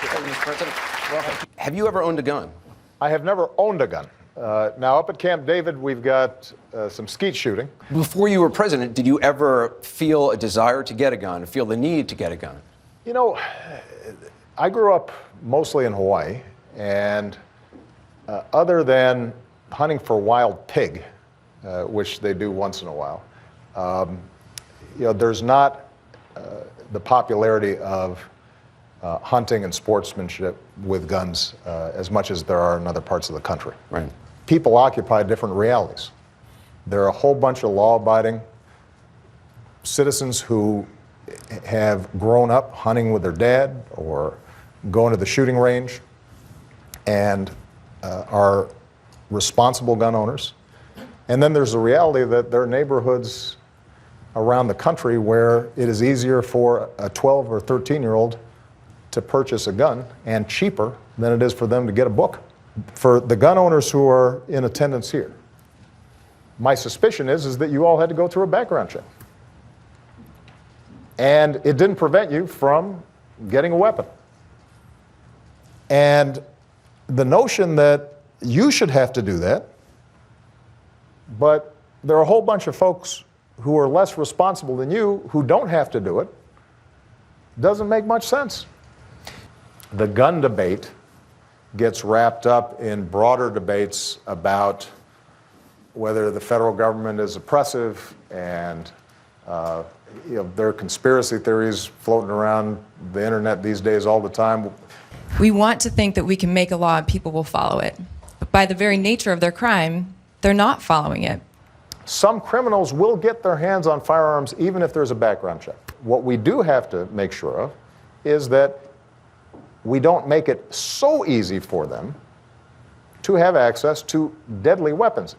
Mr. President. Welcome. Have you ever owned a gun? I have never owned a gun. Now, up at Camp David, we've got some skeet shooting. Before you were president, did you ever feel a desire to get a gun, feel the need to get a gun? You know, I grew up mostly in Hawaii, and other than hunting for wild pig, which they do once in a while, there's not the popularity of hunting and sportsmanship with guns as much as there are in other parts of the country. Right. People occupy different realities. There are a whole bunch of law-abiding citizens who have grown up hunting with their dad or going to the shooting range and are responsible gun owners. And then there's the reality that there are neighborhoods around the country where it is easier for a 12 or 13-year-old to purchase a gun and cheaper than it is for them to get a book. For the gun owners who are in attendance here, my suspicion is that you all had to go through a background check. And it didn't prevent you from getting a weapon. And the notion that you should have to do that, but there are a whole bunch of folks who are less responsible than you who don't have to do it, doesn't make much sense. The gun debate gets wrapped up in broader debates about whether the federal government is oppressive, and there are conspiracy theories floating around the internet these days all the time. We want to think that we can make a law and people will follow it. But by the very nature of their crime, they're not following it. Some criminals will get their hands on firearms even if there's a background check. What we do have to make sure of is that we don't make it so easy for them to have access to deadly weapons.